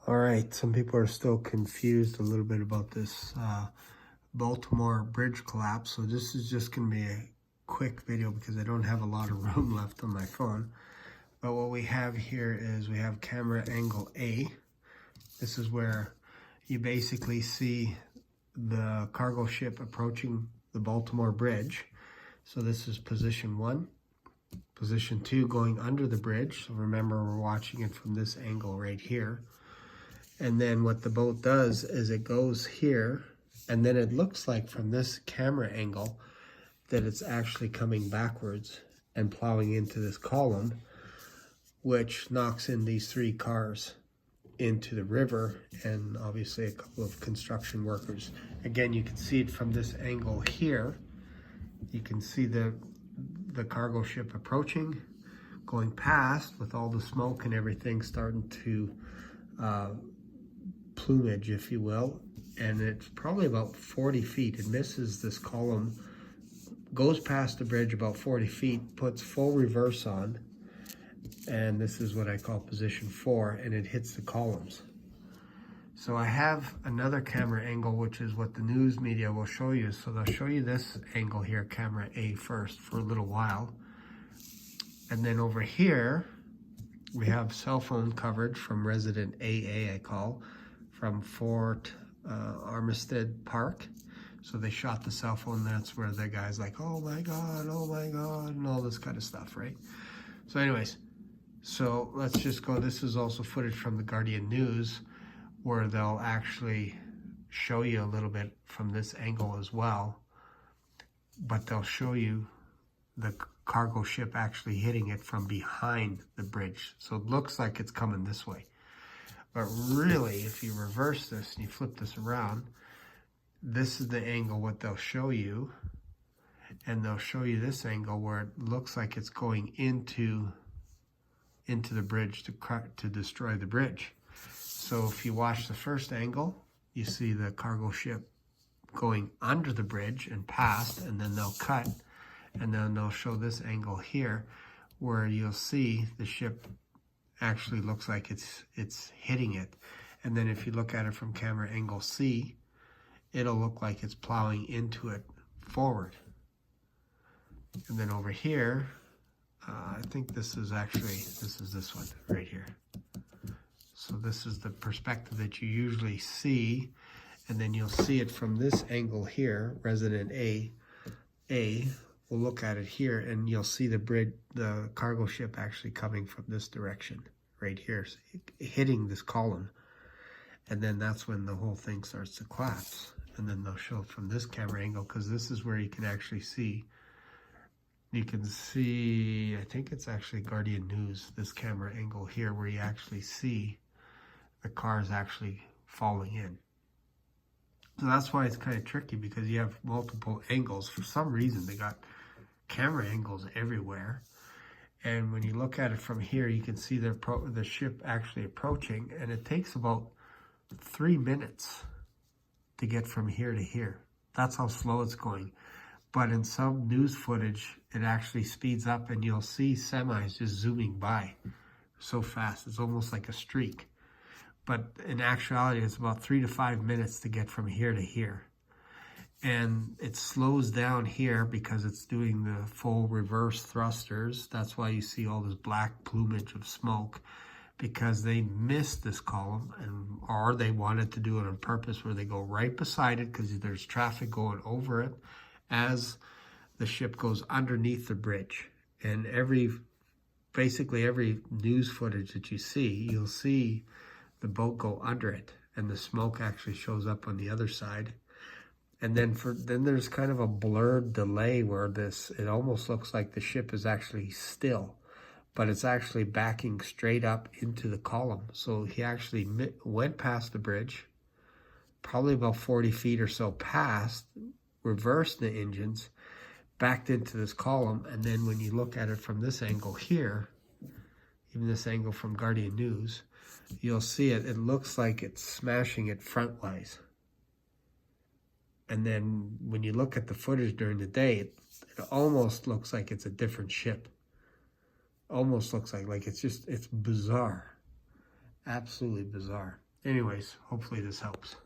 All right, some people are still confused a little bit about this Baltimore bridge collapse. So this is just going to be a quick video because I don't have a lot of room left on my phone. But what we have here is we have camera angle A. This is where you basically see the cargo ship approaching the Baltimore bridge. So this is position 1. Position 2 going under the bridge. So remember, we're watching it from this angle right here. And then what the boat does is it goes here, and then it looks like from this camera angle that it's actually coming backwards and plowing into this column, which knocks in these 3 cars into the river and obviously a couple of construction workers. Again, you can see it from this angle here. You can see the cargo ship approaching, going past with all the smoke and everything starting to plumage, if you will, and it's probably about 40 feet. It misses this column, goes past the bridge about 40 feet, puts full reverse on, and this is what I call position 4, and it hits the columns. So I have another camera angle, which is what the news media will show you. So they'll show you this angle here, camera A first, for a little while. And then over here, we have cell phone coverage from resident AA, I call, from Fort Armistead Park. So they shot the cell phone. That's where the guy's like, oh my God, and all this kind of stuff, right? So anyways, so let's just go. This is also footage from the Guardian News, where they'll actually show you a little bit from this angle as well, but they'll show you the cargo ship actually hitting it from behind the bridge. So it looks like it's coming this way. But really, if you reverse this and you flip this around, this is the angle what they'll show you. And they'll show you this angle where it looks like it's going into the bridge to destroy the bridge. So if you watch the first angle, you see the cargo ship going under the bridge and past, and then they'll cut, and then they'll show this angle here where you'll see the ship actually looks like it's hitting it. And then if you look at it from camera angle C, it'll look like it's plowing into it forward. And then over here, I think this is this one right here. So this is the perspective that you usually see, and then you'll see it from this angle here, resident A. We'll look at it here, and you'll see the cargo ship actually coming from this direction right here, so hitting this column. And then that's when the whole thing starts to collapse. And then they'll show it from this camera angle, because this is where you can actually see. You can see, I think it's actually Guardian News, this camera angle here, where you actually see the cars actually falling in. So that's why it's kind of tricky, because you have multiple angles. For some reason, they got camera angles everywhere. And when you look at it from here, you can see the ship actually approaching, and it takes about 3 minutes to get from here to here. That's how slow it's going. But in some news footage, it actually speeds up, and you'll see semis just zooming by so fast. It's almost like a streak. But in actuality, it's about 3 to 5 minutes to get from here to here. And it slows down here because it's doing the full reverse thrusters. That's why you see all this black plumage of smoke, because they missed this column, or they wanted to do it on purpose, where they go right beside it because there's traffic going over it as the ship goes underneath the bridge. And basically every news footage that you see, you'll see the boat go under it, and the smoke actually shows up on the other side. And then there's kind of a blurred delay where it almost looks like the ship is actually still, but it's actually backing straight up into the column. So he actually went past the bridge, probably about 40 feet or so past, reversed the engines, backed into this column. And then when you look at it from this angle here, even this angle from Guardian News, you'll see it looks like it's smashing it frontwise. And then when you look at the footage during the day, it almost looks like it's a different ship. Almost looks like it's bizarre. Absolutely bizarre. Anyways, hopefully this helps.